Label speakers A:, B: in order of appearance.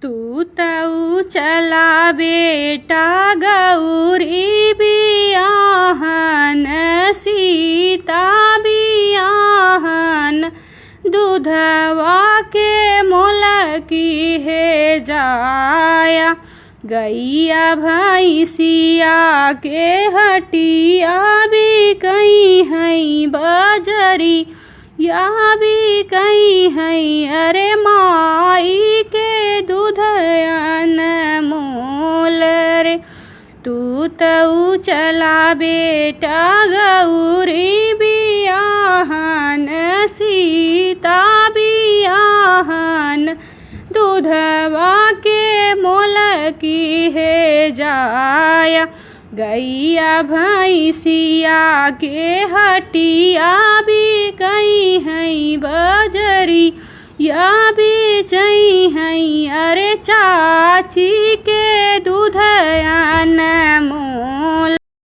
A: तू तऊ चला बेटा गौरी बियाहन सीता बियाहन दूधवा के मोल की है जाया गैया भैंसिया के हटिया भी कहीं है बजरी या भी कहीं है अरे माई के दूध अनमोल रे। तू तऊ चला बेटा गौरी बियाहन सीता बियाहन दूधवा के मोल की है जाया गैया भैंसिया के हटिया भी कहीं है बजरी या भी चई है अरे चाची के